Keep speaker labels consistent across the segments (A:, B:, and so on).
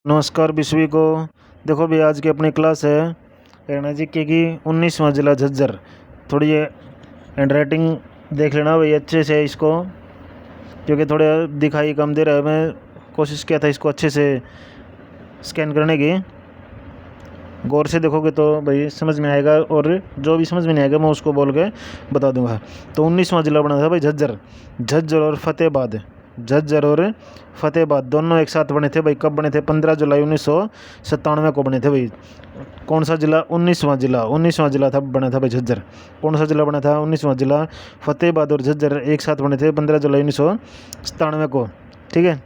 A: नमस्कार विश्वी को। देखो भी आज की अपनी क्लास है हरियाणा जीके की 19वां जिला झज्जर। थोड़ी ये हैंड राइटिंग देख लेना भाई अच्छे से इसको, क्योंकि थोड़ा दिखाई कम दे रहा है। मैं कोशिश किया था इसको अच्छे से स्कैन करने की। गौर से देखोगे तो भाई समझ में आएगा, और जो भी समझ में नहीं आएगा मैं उसको बोल के बता दूंगा। तो 19वां जिला बना था भाई झज्जर। झज्जर और फतेहाबाद, झज्जर और फतेहाबाद दोनों एक साथ बने थे भाई। कब बने थे? 15 जुलाई 1997 को बने थे भाई। कौन सा जिला? 19वां जिला था, बना था भाई झज्जर। कौन सा जिला बना था? 19वां जिला। फतेहाबाद और झज्जर एक साथ बने थे 15 जुलाई 1997 को। ठीक है,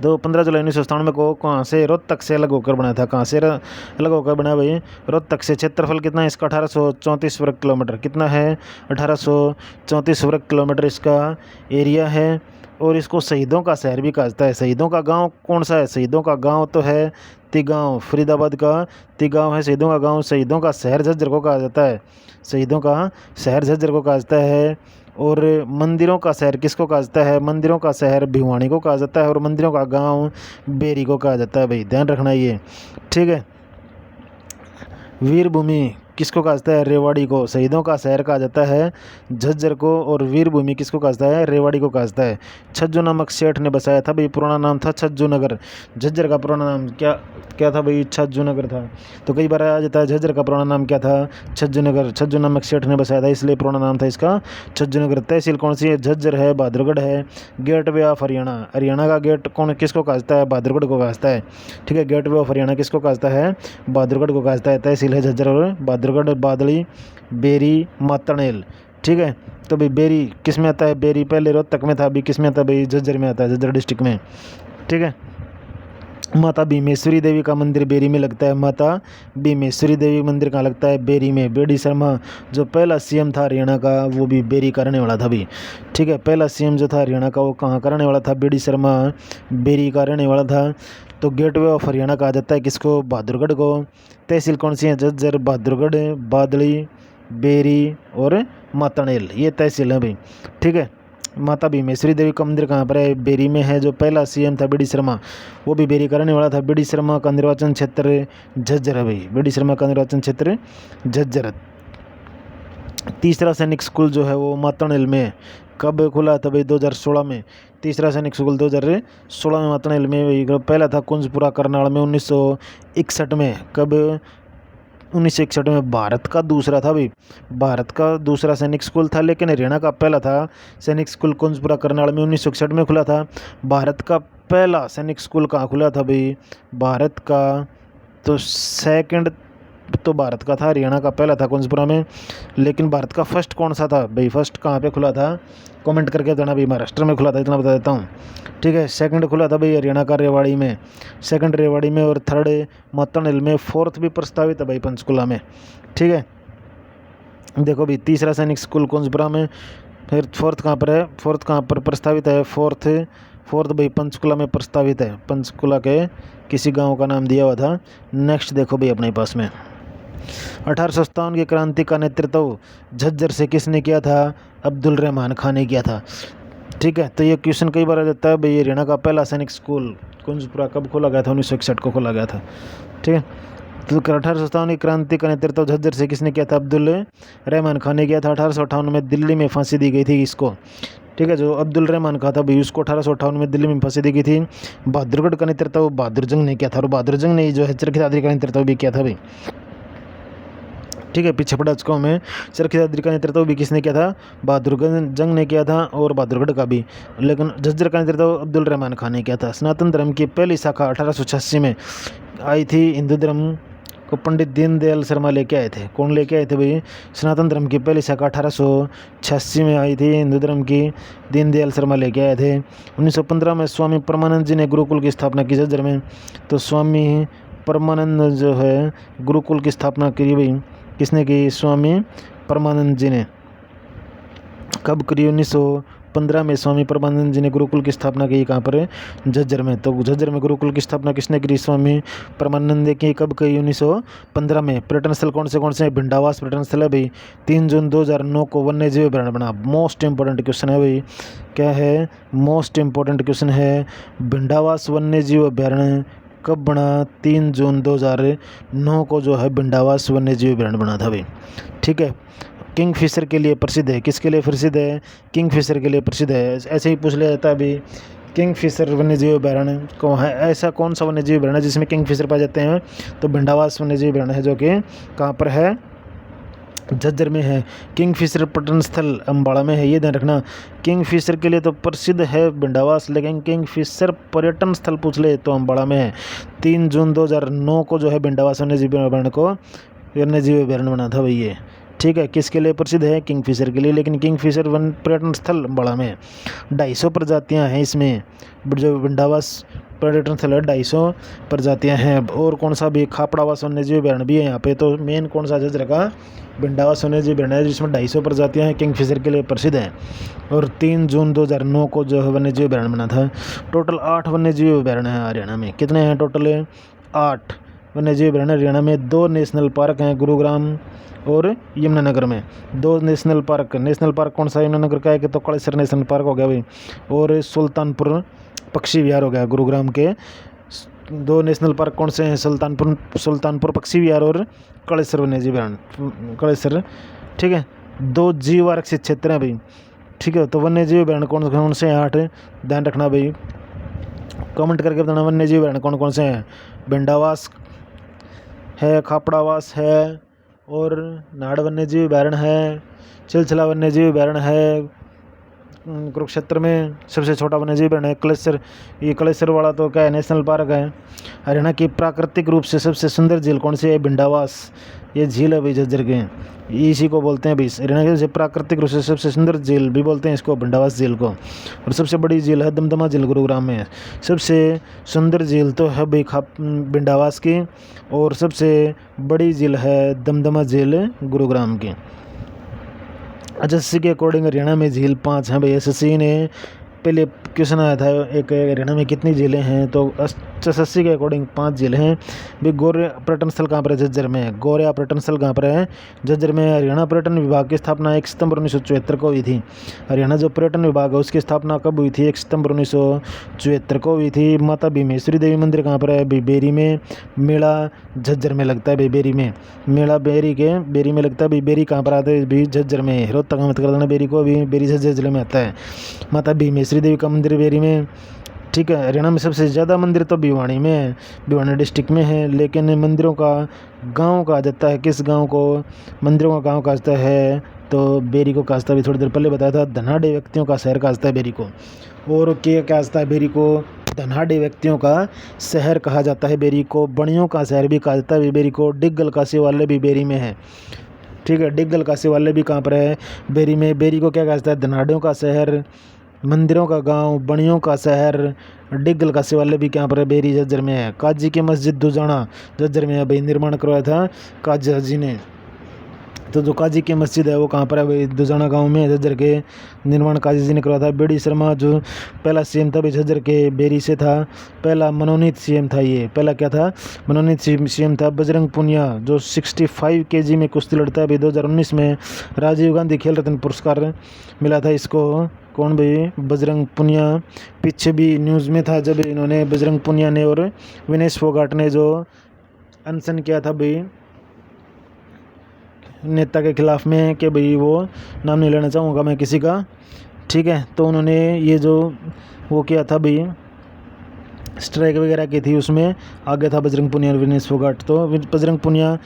A: तो 15 जुलाई 1997 को कहाँ से? रोहतक से अलग होकर बना था। कहाँ से अलग होकर बना भाई? रोहतक से। क्षेत्रफल कितना है इसका? 1834 वर्ग किलोमीटर। कितना है? 1834 वर्ग किलोमीटर इसका एरिया है। और इसको शहीदों का शहर भी कहा जाता है। शहीदों का गांव कौन सा है? शहीदों का गांव तो है तिगांव, फरीदाबाद का तिगांव है शहीदों का गांव। शहीदों का शहर झज्जर को कहा जाता है। शहीदों का शहर झज्जर को कहा जाता है। और मंदिरों का शहर किसको कहा जाता है? मंदिरों का शहर भिवानी को कहा जाता है। और मंदिरों का गांव बेरी को कहा जाता है भाई, ध्यान रखना ये। ठीक है, वीरभूमि किसको कहा जाता है? रेवाड़ी को। शहीदों का शहर कहा जाता है झज्जर को, और वीरभूमि किसको कहा जाता है? रेवाड़ी को कहा जाता है। छज्जू नामक सेठ ने बसाया था भाई। पुराना नाम था छज्जू नगर। झज्जर का पुराना नाम क्या क्या था भाई? छज्जू नगर था। तो कई बार आ जाता है झज्जर का पुराना नाम क्या था? छज्जू नगर। छज्जू नामक सेठ ने बसाया था, इसलिए पुराना नाम था इसका छज्जू नगर। तहसील कौन सी है? झज्जर है, बहादुरगढ़ है। Gateway of Haryana, Haryana का गेट कौन किसको कहा जाता है? बहादुरगढ़ को कहा जाता है। ठीक है, गेट वे ऑफ हरियाणा किसको कहा जाता है? बहादुरगढ़ को कहा जाता है। तहसील है झज्जर और बहादुरगढ़, बादली, बेरी, मातणेल। ठीक है, तो भाई बेरी किस में आता है? बेरी पहले रोहतक में था, अभी किस में आता है भाई? झज्जर में आता है, झज्जर डिस्ट्रिक्ट में। ठीक है, माता भीमेश्वरी देवी का मंदिर बेरी में लगता है। माता भीमेश्वरी देवी मंदिर कहाँ लगता है? बेरी में। बेडी शर्मा जो पहला सीएम था हरियाणा का, वो भी बेरी का रहने वाला था भी। ठीक है, पहला सीएम जो था हरियाणा का वो कहाँ का रहने वाला था? बेडी शर्मा बेरी का रहने वाला था। तो गेटवे ऑफ हरियाणा कहा जाता है किसको? बहादुरगढ़ को। तहसील कौन सी है? झज्जर, बहादुरगढ़, बादली, बेरी और मातणेल, ये तहसील है भाई। ठीक है, माता भीमेश्वरी देवी का मंदिर कहाँ पर है? बेरी में है। जो पहला सीएम था बीडी शर्मा, वो भी बेरी का रहने वाला था। बीडी शर्मा का निर्वाचन क्षेत्र झज्जर है भाई। बीडी शर्मा का निर्वाचन क्षेत्र झज्जर। तीसरा सैनिक स्कूल जो है वो मातणेल में। कब खुला था भाई? 2016 में। तीसरा सैनिक स्कूल 2016 में मातणेल में। पहला था कुंजपुरा करनाल में 1961 में। कब? 1961 में। भारत का दूसरा था भाई, भारत का दूसरा सैनिक स्कूल था, लेकिन हरियाणा का पहला था। सैनिक स्कूल कुंजपुरा करनाल में 1961 में खुला था। भारत का पहला सैनिक स्कूल कहाँ खुला था भाई? भारत का तो सेकंड तो भारत का था, हरियाणा का पहला था कुंजपुरा में। लेकिन भारत का फर्स्ट कौन सा था भाई? फर्स्ट कहाँ पे खुला था? कमेंट करके बताना भाई। महाराष्ट्र में खुला था, इतना बता देता हूँ। ठीक है, सेकंड खुला था भाई हरियाणा का रेवाड़ी में। सेकंड रेवाड़ी में, और थर्ड मातणेल में। फोर्थ भी प्रस्तावित है भाई पंचकुला में। ठीक है, देखो भाई तीसरा सैनिक स्कूल कुंजपुरा में। फिर फोर्थ कहाँ पर है? फोर्थ कहाँ पर प्रस्तावित है? फोर्थ भाई पंचकुला में प्रस्तावित है। पंचकुला के किसी गांव का नाम दिया हुआ था। नेक्स्ट देखो भाई अपने पास में 1857 की क्रांति का नेतृत्व झज्जर से किसने किया था? अब्दुल रहमान खान ने किया था। ठीक है, तो ये क्वेश्चन कई बार आ जाता है भाई। हरियाणा का पहला सैनिक स्कूल कुंजपुरा कब खोला गया था? 1961 को खोला गया था। ठीक है, तो 1857 की क्रांति का नेतृत्व झज्जर से किसने किया था? अब्दुल रहमान खान ने किया था। 1858 में दिल्ली में फांसी दी गई थी इसको। ठीक है, जो अब्दुल रहमान खान था भाई उसको 1858 में दिल्ली में फांसी दी गई थी। बहादुरगढ़ का नेतृत्व बहादुर जंग ने किया था, और बहादुर जंग ने जो है चरखी दादरी का नेतृत्व भी किया था भाई। ठीक है, पीछे पड़ा चुका हूँ मैं। चरखी दादरी का नेतृत्व भी किसने किया था? बहादुर जंग ने किया था, और बहादुरगढ़ का भी। लेकिन झज्जर का नेतृत्व अब्दुल रहमान खान ने किया था। सनातन धर्म की पहली शाखा 1886 में आई थी। हिंदू धर्म को पंडित दीनदयाल शर्मा लेके आए थे। कौन लेके आए थे भाई? सनातन धर्म की पहली शाखा 1886 में आई थी। हिंदू धर्म की दीनदयाल शर्मा लेके आए थे। 1915 में स्वामी परमानंद जी ने गुरुकुल की स्थापना की झज्जर में। तो स्वामी परमानंद जो है गुरुकुल की स्थापना की भाई, किसने की? स्वामी परमानंद जी ने। कब करी? 1915 में स्वामी परमानंद जी ने गुरुकुल की स्थापना की। कहाँ पर? झज्जर में। तो झज्जर में गुरुकुल की स्थापना किसने करी? स्वामी परमानंद ने की। कब करी? 1915 में। पर्यटन स्थल कौन से? भिंडावास पर्यटन स्थल है भाई। 3 जून 2009 को वन्य जीव अभ्यारण्य बना। मोस्ट इंपॉर्टेंट क्वेश्चन है भाई। क्या है? मोस्ट इंपॉर्टेंट क्वेश्चन है। भिंडावास वन्य जीव अभ्यारण्य कब बना? 3 जून 2009 को जो है बिंडावास वन्यजीव अभयारण्य बना था भाई। ठीक है। किंगफिशर के लिए प्रसिद्ध है। किसके लिए प्रसिद्ध है? किंगफिशर के लिए प्रसिद्ध है। ऐसे ही पूछ लिया जाता है अभी, किंगफिशर वन्यजीव अभयारण्य को है, ऐसा कौन सा वन्यजीव अभयारण्य है जिसमें किंगफिशर पाए जाते हैं? तो बिंडावास वन्यजीव अभयारण्य है, जो कि कहाँ पर है? झज्जर में है। किंगफिशर पर्यटन स्थल अम्बाड़ा में है, ये ध्यान रखना। किंगफिशर के लिए तो प्रसिद्ध है बिंडावास, लेकिन किंगफिशर पर्यटन स्थल पूछ ले तो अम्बाड़ा में है। 3 जून 2009 को जो है बिंडावास वन्यजीव अभयारण्य को वन्यजीव अभयारण्य बना था भाई ये। ठीक है। किसके लिए प्रसिद्ध है? किंगफिशर के लिए, लेकिन किंगफिशर वन पर्यटन स्थल अम्बाड़ा में है। 250 प्रजातियाँ हैं इसमें, जो बिंडावास पर्यटन स्थल है 250 प्रजातियाँ हैं। और कौन सा भी? खापड़ावास वन्यजीव अभयारण्य भी है यहाँ पे। तो मेन कौन सा झज्जर का? बिंडावास वन्यजीव अभयारण्य है, जिसमें 250 प्रजातियाँ हैं, किंगफिशर के लिए प्रसिद्ध है। और 3 जून 2009 को जो है वन्यजीव अभयारण्य बना था। टोटल 8 वन्यजीव अभयारण्य हैं हरियाणा में। कितने हैं टोटल? 8 वन्यजीव अभयारण्य हरियाणा में। 2 नेशनल पार्क हैं, गुरुग्राम और यमुनानगर में। 2 नेशनल पार्क। नेशनल पार्क कौन सा यमुनानगर का है? कि तो कालेसर नेशनल पार्क हो गया भाई, और सुल्तानपुर पक्षी विहार हो गया गुरुग्राम के। 2 नेशनल पार्क कौन से हैं? सुल्तानपुर पक्षी विहार और कालेसर वन्यजीव अभयारण्य, कालेसर। ठीक है। 2 जीव आरक्षित क्षेत्र हैं भाई। ठीक है। तो वन्यजीव अभयारण्य कौन से हैं? 8 ध्यान रखना भाई, कमेंट करके बताना वन्यजीव अभयारण्य कौन कौन से हैं। बिंडावास है, खापड़ावास है, और नाहड़ वन्यजीव अभयारण्य है, चिलचिला वन्यजीव अभयारण्य है, कुरुक्षेत्र में सबसे छोटा वन्यजीव अभयारण्य है कलेसर। ये कलेसर वाला तो क्या है? नेशनल पार्क है। हरियाणा की प्राकृतिक रूप से सबसे सुंदर झील कौन सी है? बिंडावास। ये झील है भाई झज्जर के, इसी को बोलते हैं भाई हरियाणा के प्राकृतिक रूप से सबसे सुंदर झील भी बोलते हैं इसको, बिंडावास झील को। और सबसे बड़ी झील है दमदमा झील, गुरुग्राम में। सबसे सुंदर झील तो है भाई बिंडावास की, और सबसे बड़ी झील है दमदमा झील गुरुग्राम की। एसएससी के अकॉर्डिंग हरियाणा में झील 5 हैं भाई। एसएससी ने पहले क्वेश्चन आया था एक, हरियाणा में कितनी झीलें हैं? तो एसएससी के अकॉर्डिंग 5 झीलें हैं भाई। गौरया पर्यटन स्थल कहाँ पर है? झज्जर में है। गौरया पर्यटन स्थल कहाँ पर है? झज्जर में। हरियाणा पर्यटन विभाग की स्थापना 1 सितंबर 1974 को हुई थी। हरियाणा जो पर्यटन विभाग है उसकी स्थापना कब हुई थी? 1 सितंबर 1974 को हुई थी। माता भीमेश्वरी देवी मंदिर कहाँ पर है? बेरी में। मेला झज्जर में लगता है भाई, बेरी में। मेला बेरी में लगता है भाई। बेरी कहाँ पर आता है? भी झज्जर में। रोहतक मत कर देना बेरी को, भी बेरी झज्जर जिले में आता है। माता भीमेश्वरी देवी का मंदिर बेरी में। ठीक है। हरियाणा में सबसे ज़्यादा मंदिर तो भिवानी में है, भिवानी डिस्ट्रिक्ट में है, लेकिन मंदिरों का गांव कहा जाता है। किस गांव को? मंदिरों का गांव कहा जाता है तो बेरी को कहा जाता है। थोड़ी देर पहले बताया था, धनाढ़ व्यक्तियों का शहर कहा जाता है बेरी को। और क्या कहा जाता है बेरी को? धनाढ़ व्यक्तियों का शहर कहा जाता है बेरी को। बणियों का शहर भी कहा जाता है बेरी को। डिग्गल काशी वाले भी बेरी में है। ठीक है। डिग्गल काशी वाले भी कहाँ पर है? बेरी में। बेरी को क्या कहा जाता है? धनाढ़ों का शहर, मंदिरों का गांव, बणियों का शहर। डिग्गल काशी वाले भी कहाँ पर है? बेरी झज्जर में है। काजी की मस्जिद दुजाना झज्जर में है भाई, निर्माण करवाया था काजी जी ने। तो जो काजी की मस्जिद है वो कहाँ पर है भाई? दुजाना गांव में, झज्जर के। निर्माण काजी जी ने करवाया था। बीडी शर्मा जो पहला सीएम था भाई झज्जर के, बेरी से था। पहला मनोनीत सीएम था ये। पहला क्या था? मनोनीत सीएम था। बजरंग पुनिया जो 65 kg में कुश्ती लड़ता है भाई। 2019 में राजीव गांधी खेल रत्न पुरस्कार मिला था इसको। कौन भाई? बजरंग पुनिया। पीछे भी न्यूज़ में था जब इन्होंने, बजरंग पुनिया ने और विनेश फोगाट ने जो अनशन किया था भाई नेता के खिलाफ में, कि भाई वो नाम नहीं लेना चाहूँगा मैं किसी का। ठीक है। तो उन्होंने ये जो वो किया था भाई, स्ट्राइक वगैरह की थी, उसमें आगे था बजरंग पुनिया और विनेश फोगाट। तो बजरंग पुनिया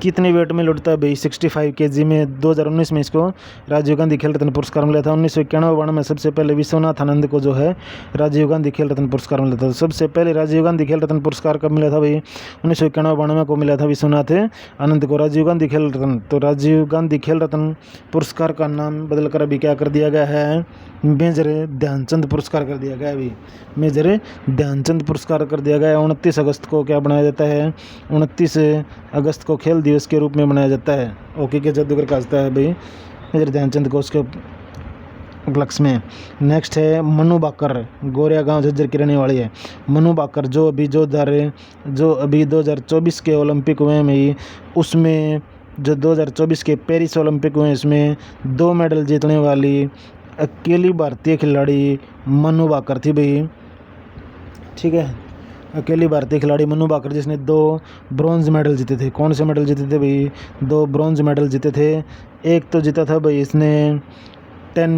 A: कितने वेट में लड़ता है भाई? 65 kg में। 2019 में इसको राजीव गांधी खेल रत्न पुरस्कार मिला था। 1991 में सबसे पहले विश्वनाथ आनंद को जो है राजीव गांधी खेल रत्न पुरस्कार मिला था। सबसे पहले राजीव गांधी खेल रत्न पुरस्कार कब मिला था भाई? 1991 को मिला था विश्वनाथ आनंद को राजीव गांधी खेल रत्न। तो राजीव गांधी खेल रत्न पुरस्कार का नाम बदलकर अभी क्या कर दिया गया है? मेजर ध्यानचंद पुरस्कार कर दिया गया है अभी। मेजर ध्यानचंद पुरस्कार कर दिया गया है। 29 अगस्त को क्या बनाया जाता है? 29 अगस्त को खेल दिवस के रूप में मनाया जाता है। हॉकी के जादूगर कहा जाता है भाई मेजर ध्यानचंद को, उसके उपलक्ष्य में। नेक्स्ट है मनु बाकर, गोरिया गांव झज्जर की रहने वाली है। मनु बाकर जो अभी 2024 के ओलंपिक हुए में, उसमें जो 2024 के पेरिस ओलंपिक हुए इसमें 2 मेडल जीतने वाली अकेली भारतीय खिलाड़ी मनु बाकर थी भाई। ठीक है। अकेली भारतीय खिलाड़ी मनु भाकर जिसने 2 ब्रॉन्ज मेडल जीते थे। कौन से मेडल जीते थे भाई? 2 ब्रॉन्ज मेडल जीते थे। एक तो जीता था भाई इसने 10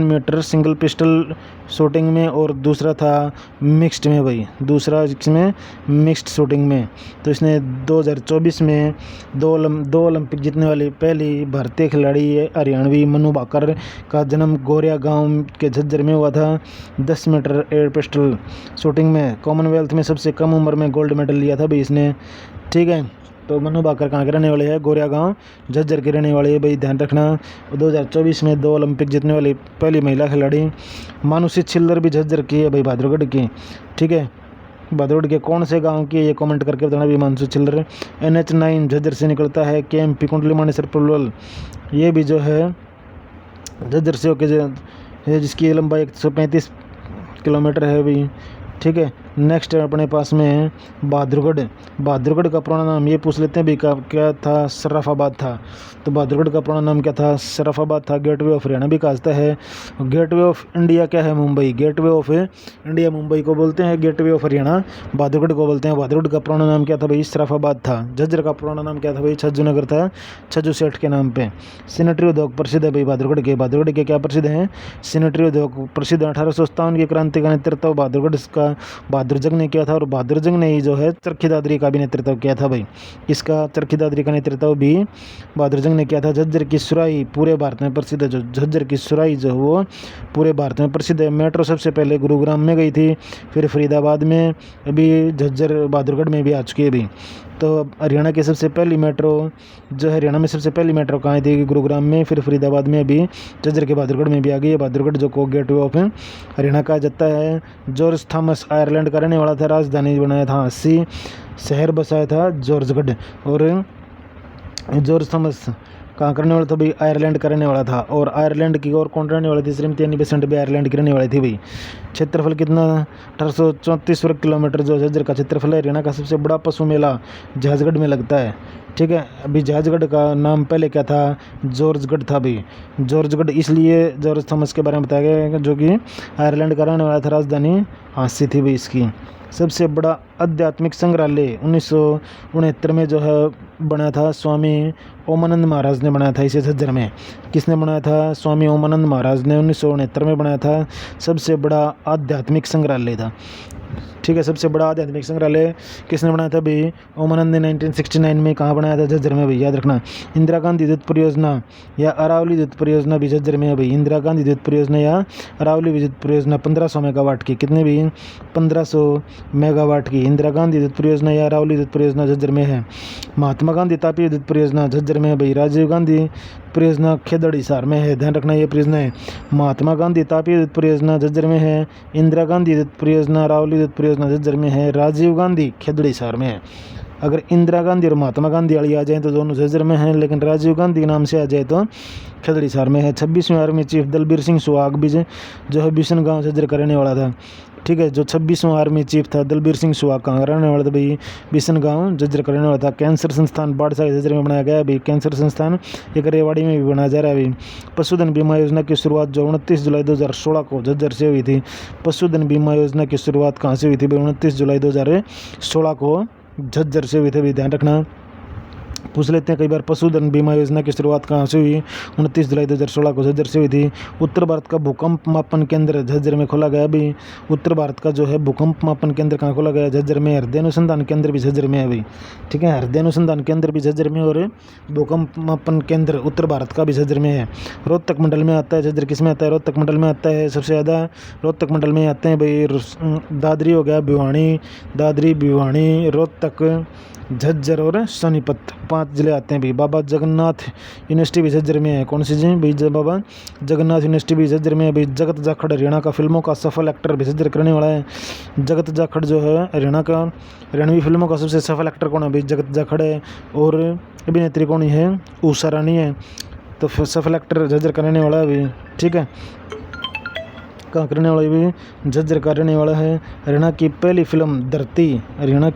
A: मीटर सिंगल पिस्टल शूटिंग में, और दूसरा था मिक्स्ड में भाई, दूसरा इसमें मिक्स्ड शूटिंग में। तो इसने 2024 में 2 ओलंपिक जीतने वाली पहली भारतीय खिलाड़ी हरियाणवी मनु भाकर का जन्म गोरिया गांव के झज्जर में हुआ था। 10 मीटर एयर पिस्टल शूटिंग में कॉमनवेल्थ में सबसे कम उम्र में गोल्ड मेडल लिया था भाई इसने। ठीक है, तो मनु भाकर कहाँ के रहने वाले हैं? गोरिया गांव झज्जर के रहने वाले हैं भाई, ध्यान रखना। 2024 में 2 ओलंपिक जीतने वाली पहली महिला खिलाड़ी। मानुषी छिल्लर भी झज्जर की है भाई, भाद्रगढ़ की। ठीक है, भाद्रगढ़ के कौन से गांव की है ये कमेंट करके बताना भी। मानुषी छिल्लर NH9 झज्जर से निकलता है। KMP कुंडली मानेसर पुलवल, ये भी जो है झज्जर से होकर है, जिसकी लंबाई 135 किलोमीटर है भाई। ठीक है, नेक्स्ट अपने पास में है बहादुरगढ़ का पुराना नाम ये पूछ लेते हैं भी क्या था? शराफाबाद था। तो बहादुरगढ़ का पुराना नाम क्या था? शराफाबाद था। गेटवे ऑफ हरियाणा भी कहता है। गेटवे ऑफ इंडिया क्या है? Mumbai. Gateway of India Mumbai को बोलते हैं, गेटवे ऑफ हरियाणा बहादुरगढ़ को बोलते हैं। बहादुरगढ़ का पुराना नाम क्या था भाई? शराफाबाद था। झज्जर का पुराना नाम क्या था भाई? छज्जू नगर था, छज्जू सेठ के नाम पे। सैनिटरी उद्योग प्रसिद्ध है भाई बहादुरगढ़ के क्या प्रसिद्ध हैं? सैनिटरी उद्योग प्रसिद्ध। 1857 की क्रांति का नेतृत्व बहादुरगढ़ का बहादुर जंग ने किया था, और बहादुर जंग ने ही जो है चरखी दादरी का भी नेतृत्व किया था भाई। इसका चरखी दादरी का नेतृत्व भी बहादुर जंग ने किया था। झज्जर की सुराही पूरे भारत में प्रसिद्ध है। जो झज्जर की सुराही जो वो पूरे भारत में प्रसिद्ध है। मेट्रो सबसे पहले गुरुग्राम में गई थी, फिर फरीदाबाद में, अभी झज्जर बहादुरगढ़ में भी आ चुकी है अभी। तो हरियाणा की सबसे पहली मेट्रो जो है, हरियाणा में सबसे पहली मेट्रो कहाँ आई थी? गुरुग्राम में, फिर फरीदाबाद में, अभी झज्जर के बहादुरगढ़ में भी आ गई है। बहादुरगढ़ जो को गेटवे ऑफ हरियाणा कहा जाता है। जॉर्ज थॉमस आयरलैंड का रहने वाला था, राजधानी बनाया था 80, शहर बसाया था जॉर्जगढ़। और जॉर्ज थॉमस कहाँ करने वाला था भाई? आयरलैंड का रहने वाला था। और आयरलैंड की और कौन रहने वाली थी? श्रीमती एनी बेसेंट भी आयरलैंड की रहने वाली थी भाई। क्षेत्रफल कितना? 1834 वर्ग किलोमीटर जो झज्जर का क्षेत्रफल है। हरियाणा का सबसे बड़ा पशु मेला जहाजगढ़ में लगता है। ठीक है, अभी जहाजगढ़ का नाम पहले क्या था? जॉर्जगढ़ था भाई। जॉर्जगढ़ इसलिए जॉर्ज थॉमस के बारे में बताया गया है, जो कि आयरलैंड का रहने वाला था, राजधानी हांसी थी भाई इसकी। सबसे बड़ा आध्यात्मिक संग्रहालय 1969 में जो है बनाया था, स्वामी ओमानंद महाराज ने बनाया था इसे झज्जर में। किसने बनाया था? स्वामी ओमानंद महाराज ने 1969 में बनाया था। सबसे बड़ा आध्यात्मिक संग्रहालय था। ठीक है, सबसे बड़ा आध्यात्मिक संग्रहालय किसने बनाया था भाई? ओमानंद ने 1969 में। कहाँ बनाया था? झज्जर में भाई, याद रखना। इंदिरा गांधी विद्युत परियोजना या अरावली विद्युत परियोजना भी झज्जर में है भाई। इंदिरा गांधी विद्युत परियोजना या अरावली विद्युत परियोजना 1500 मेगावाट की। कितने भी? 1500 मेगावाट की इंदिरा गांधी विद्युत परियोजना या अरावली विद्युत परियोजना झज्जर में है। महात्मा गांधी तापी विद्युत परियोजना झज्जर में है भाई। राजीव गांधी परियोजना खेदड़ हिसार में है, ध्यान रखना ये परियोजना है। महात्मा गांधी तापी विद्युत परियोजना झज्जर में है। इंदिरा गांधी विद्युत परियोजना अरावली विद्युत परियोजना झज्जर में है। राजीव गांधी खेदड़ हिसार में है। अगर इंदिरा गांधी और महात्मा गांधी वाली आ जाए तो दोनों झज्जर में हैं, लेकिन राजीव गांधी के नाम से आ जाए तो खेदड़ हिसार में है। 26वें आर्मी चीफ दलबीर सिंह सुहाग भी जो है बिशन गाँव झज्जर का रहने वाला था। ठीक है, जो 26वां आर्मी चीफ था दलबीर सिंह सुहाग कहाँ रहने वाला था भाई? बिशन गाँव झज्जर का रहने वाला था। कैंसर संस्थान बाड़सा झज्जर में बनाया गया है अभी। कैंसर संस्थान एक रेवाड़ी में भी बनाया जा रहा है अभी। पशुधन बीमा योजना की शुरुआत जो 29 जुलाई 2016 को झज्जर से हुई थी। पशुधन बीमा योजना की शुरुआत कहाँ से हुई थी भाई? 29 जुलाई 2016 को झज्जर से हुई थी, ध्यान रखना। पूछ लेते हैं कई बार, पशुधन बीमा योजना की शुरुआत कहाँ से हुई? 29 जुलाई 2016 को झज्जर से हुई थी। उत्तर भारत का भूकंप मापन केंद्र झज्जर में खोला गया अभी। उत्तर भारत का जो है भूकंप मापन केंद्र कहाँ खोला गया? झज्जर में। हृदय अनुसंधान केंद्र भी झज्जर में है अभी। ठीक है, हृदय अनुसंधान केंद्र भी झज्जर में, और भूकंप मापन केंद्र उत्तर भारत का भी झज्जर में है। रोहतक मंडल में आता है झज्जर। किस में आता है? रोहतक मंडल में आता है। सबसे ज़्यादा रोहतक मंडल में आते हैं भाई। दादरी हो गया, भिवानी, दादरी, भिवानी, रोहतक, झज्जर और सोनीपत, 5 जिले आते हैं भाई। बाबा जगन्नाथ यूनिवर्सिटी भी झज्जर में है। कौन सी जी भाई? बाबा जगन्नाथ यूनिवर्सिटी भी झज्जर में है भाई। जगत जाखड़ हरियाणा का फिल्मों का सफल एक्टर भी झज्जर करने वाला है। जगत जाखड़ जो है हरियाणा का, हरियाणवी फिल्मों का सबसे सफल एक्टर कौन है भाई? जगत जाखड़ है। और अभिनेत्री कौन है? उषा रानी है। तो सफल एक्टर झज्जर करने वाला है भाई। ठीक है, कहाँ करने वाला है भाई? झज्जर का रहने वाला है। हरियाणा की पहली फिल्म धरती, हरियाणा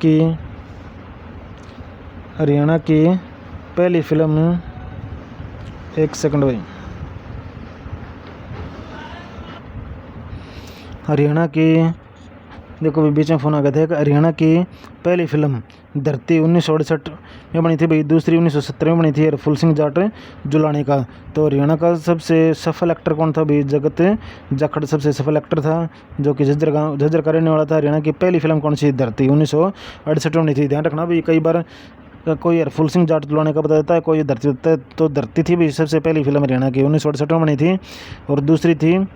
A: की पहली फिल्म, एक सेकंड भाई, हरियाणा की देखो भाई बीच में फ़ोन आ गया था कि हरियाणा की पहली फिल्म धरती 1968 में बनी थी भाई, दूसरी 1970 में बनी थी और फुल सिंह जाट जुलानी का। तो हरियाणा का सबसे सफल एक्टर कौन था भाई? जगत जाखड़ सबसे सफल एक्टर था, जो कि झज्जर का रहने वाला था। हरियाणा की पहली फिल्म कौन सी? धरती 1968 में बनी थी। ध्यान रखना भाई, कई बार कोई फुल सिंह जाट जुलाने का बता देता है, कोई धरती होता है। तो धरती थी भाई सबसे पहली फिल्म हरियाणा की, 1968 में बनी थी। और दूसरी थी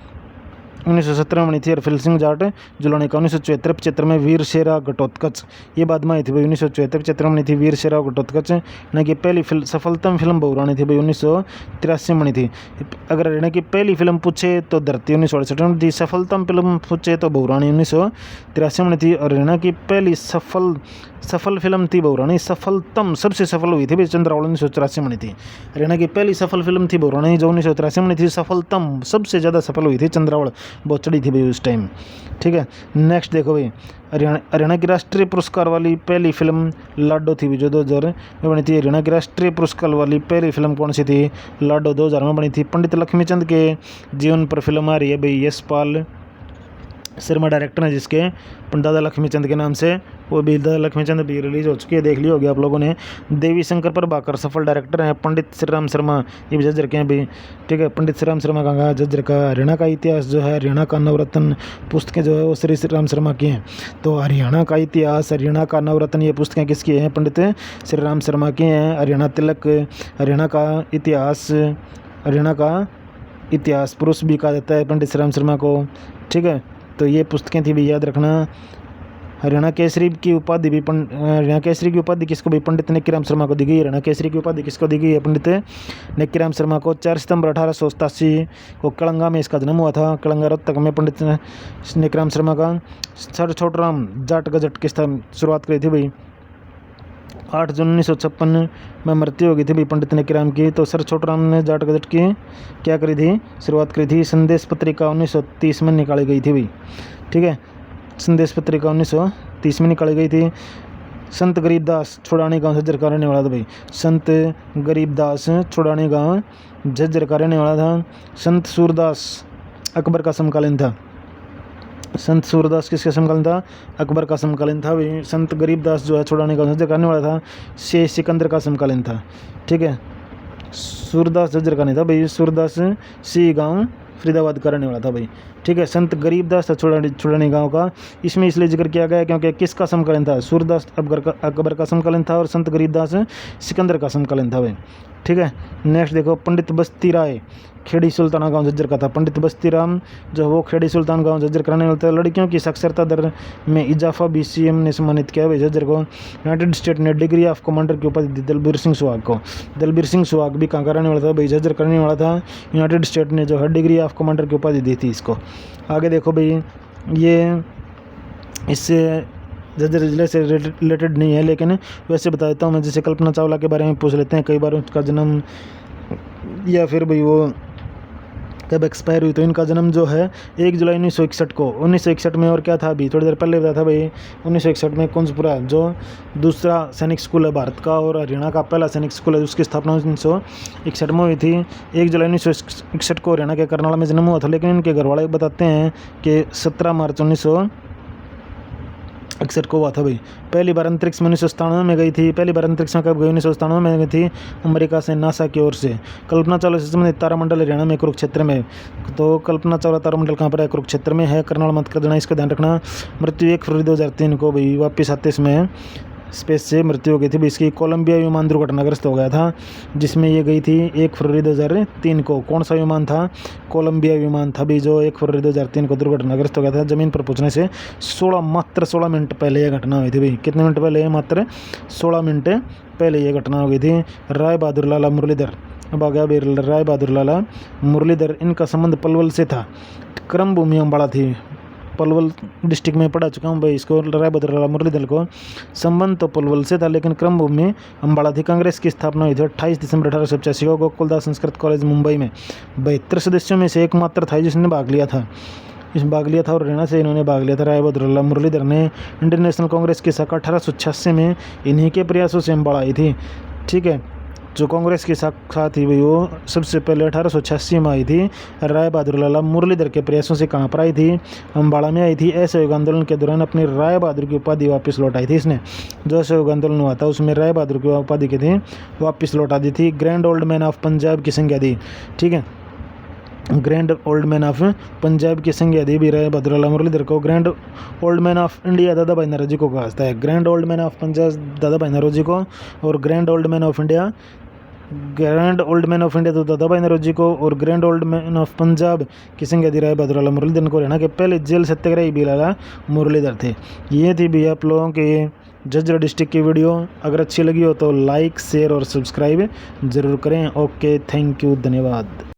A: 1970 में बनी थी और फुल सिंह जाट जुलाने का 1974-75 में वीर शेरा घटोत्कच, ये बाद में आई थी भाई। 1974-75 में बनी थी वीर शेरा घटोत्कच। हरियाणा की पहली सफलतम फिल्म बहुरानी थी भाई, 1983 में बनी थी। अगर हरियाणा की पहली फिल्म पूछे तो धरती 1968 में थी, सफलतम फिल्म पूछे तो बहुरानी 1983 में बनी थी। और हरियाणा की पहली सफल फिल्म थी बहुरानी, सफलतम सबसे सफल हुई थी भाई चंद्रावल 1984 में बनी थी। हरियाणा की पहली सफल फिल्म थी बहुरानी जो 1983 में बनी थी, सफलतम सबसे ज़्यादा सफल हुई थी चंद्रावल, बहुत चढ़ी थी भाई उस टाइम। ठीक है, नेक्स्ट देखो भाई, हरियाणा की राष्ट्रीय पुरस्कार वाली पहली फिल्म लाडो थी जो 2000 में बनी थी। हरियाणा की राष्ट्रीय पुरस्कार वाली पहली फिल्म कौन सी थी? लाडो 2000 में बनी थी। पंडित लक्ष्मीचंद के जीवन पर फिल्म आ रही है भाई, यशपाल शर्मा डायरेक्टर हैं जिसके दादा लक्ष्मीचंद के नाम से, वो भी दादा लक्ष्मीचंद भी रिलीज हो चुकी है, देख ली होगी आप लोगों ने। देवी शंकर प्रभाकर सफल डायरेक्टर हैं। पंडित श्री राम शर्मा ये भी झज्जर के हैं भी। ठीक है, पंडित श्री राम शर्मा का झज्जर का। हरियाणा का इतिहास जो है, हरियाणा का नवरत्न पुस्तकें जो है वो श्री राम शर्मा की हैं। तो हरियाणा का इतिहास, हरियाणा का नवरत्न, ये पुस्तकें किसकी हैं? पंडित श्री राम शर्मा की हैं। हरियाणा तिलक, हरियाणा का इतिहास, हरियाणा का इतिहास पुरुष भी कहा जाता है पंडित श्री राम शर्मा को। ठीक है, तो ये पुस्तकें थी भी, याद रखना। हरियाणा केसरी की उपाधि भी हरियाणा केसरी की उपाधि किसको भी? पंडित नेक्कीराम शर्मा को दी गई। हरियाणा केसरी की उपाधि किसको दी गई है? पंडित नेक्कीराम शर्मा को। 4 सितंबर 1887 को कलंगा में इसका जन्म हुआ था, कलंगा रोहतक में, पंडित नेक्कीराम शर्मा का। सर छोटूराम जाट गजट की शुरुआत करी थी भाई, 8 जून 1956 में मृत्यु हो गई थी भाई पंडित नेक्कीराम की। तो सर छोटूराम ने जाट गजट की क्या करी थी? शुरुआत करी थी। संदेश पत्रिका 1930 में निकाली गई थी भाई। ठीक है, संदेश पत्रिका 1930 में निकाली गई थी। संत गरीबदास छुड़ानी गांव झज्जर का रहने वाला था भाई, संत गरीबदास छुड़ानी गांव झज्जर का रहने वाला था। संत सूरदास अकबर का समकालीन था। संत सूरदास किसके समकालीन था? अकबर का समकालीन था भाई। संत गरीबदास जो है छुड़ाने का झज्जर करने वाला था, शेर सिकंदर का समकालीन था। ठीक है, सूरदास झज्जर का नहीं था भाई, सूरदास सी गांव फरीदाबाद का रहने वाला था भाई। ठीक है, संत गरीबदास था छुड़ानी गांव का। इसमें इसलिए जिक्र किया गया क्योंकि किसका समकालीन था? सूरदास अकबर का समकालीन था और संत गरीबदास सिकंदर का समकालीन था भाई। ठीक है, नेक्स्ट देखो, पंडित बस्ती राय खेड़ी सुल्ताना गांव झज्जर का था। पंडित बस्ती राम जो वो खेड़ी सुल्तान गांव झज्जर कराने वाला था। लड़कियों की साक्षरता दर में इजाफा भी सीएम ने सम्मानित किया भाई झज्जर को। यूनाइटेड स्टेट ने डिग्री ऑफ कमांडर की उपाधि दी दलबीर सिंह सुहाग को। दलबीर सिंह सुहाग भी कहाँ कराने वाला था भाई? झज्जर करने वाला था। यूनाइटेड स्टेट ने जो है डिग्री ऑफ कमांडर की उपाधि दी थी इसको। आगे देखो भाई, ये इससे झज्जर जिले से रिलेटेड नहीं है, लेकिन वैसे बता देता हूँ मैं। जैसे कल्पना चावला के बारे में पूछ लेते हैं, कई बार उसका जन्म या फिर भाई वो कब एक्सपायर हुई। तो इनका जन्म जो है 1 जुलाई 1961 को, 1961 में। और क्या था अभी थोड़ी देर पहले बताया था भाई, 1961 में कुंजपुरा जो दूसरा सैनिक स्कूल है भारत का और हरियाणा का पहला सैनिक स्कूल है, उसकी स्थापना 1961 में हुई थी। 1 जुलाई 1961 को हरियाणा के करनाला में जन्म हुआ था, लेकिन इनके घर वाले बताते हैं कि 17 मार्च 1961 को हुआ था भाई। पहली बार अंतरिक्ष में 1997 में गई थी। पहली बार अंतरिक्ष में कब गई? 1997 में गई थी, अमेरिका से, नासा की ओर से। कल्पना चावला से संबंधित तारामंडल हरियाणा में कुरुक्षेत्र में। तो कल्पना चावला तारामंडल कहाँ पर है? कुरुक्षेत्र में है। करनाल मत कर देना, इसका ध्यान रखना। मृत्यु 1 फरवरी 2003 को भाई, वापिस आते इसमें स्पेस से मृत्यु हो गई थी भाई इसकी। कोलंबिया विमान दुर्घटनाग्रस्त हो गया था, जिसमें ये गई थी 1 फरवरी 2003 को। कौन सा विमान था? कोलंबिया विमान था भी, जो 1 फरवरी 2003 को दुर्घटनाग्रस्त हो गया था। ज़मीन पर पहुंचने से मात्र 16 मिनट पहले यह घटना हुई थी भाई। कितने मिनट पहले? मात्र 16 मिनट पहले ये घटना हो गई थी। राय बहादुर लाला मुरलीधर, अब आ गया भाई राय बहादुर लाला मुरलीधर, इनका संबंध पलवल से था। क्रम भूमि अम्बाड़ा थी, पलवल डिस्ट्रिक्ट में पढ़ा चुका हूँ भाई इसको। राय बहादुर लाला मुरलीधर को संबंध तो पलवल से था, लेकिन क्रम भूमि अम्बाड़ा थी। कांग्रेस की स्थापना हुई थी 28 दिसंबर 1885 को गोकुलदास संस्कृत कॉलेज मुंबई में। 72 सदस्यों में से एकमात्र था जिसने भाग लिया था। और हरियाणा से इन्होंने भाग लिया था। राय बहादुर लाला मुरलीधर ने। इंडियन नेशनल कांग्रेस की शाखा 1886 में इन्हीं के प्रयासों से अम्बाड़ा आई थी। ठीक है, जो कांग्रेस की शाखा थी भाई वो सबसे पहले 1886 में आई थी। राय बहादुर लाला मुरलीधर के प्रयासों से कहाँ पर आई थी, अम्बाड़ा में आई थी। असहयोग आंदोलन के दौरान अपनी राय बहादुर की उपाधि वापस लौटाई थी इसने। जो असहयोग आंदोलन हुआ था उसमें राय बहादुर की उपाधि की थी वापस लौटा दी थी। Grand old man of Punjab की संज्ञा दी, ठीक है, grand old man of Punjab की संज्ञा दी भी राय बहादुर लाला मुरलीधर को। Grand old man of India दादा भाई नौरोजी को कहा जाता है। Grand old man of Punjab दादा भाई नौरोजी को, और grand old man of India, grand old man of India तो दादा भाई नौरोजी को, और grand old man of Punjab की संज्ञा दी राय बहादुर लाला मुरलीधर को। हरियाणा के पहले जेल सत्याग्रही भी लाला मुरलीधर थे। ये थी भी आप लोगों के झज्जर डिस्ट्रिक्ट की वीडियो। अगर अच्छी लगी हो तो लाइक शेयर और सब्सक्राइब ज़रूर करें। ओके, थैंक यू, धन्यवाद।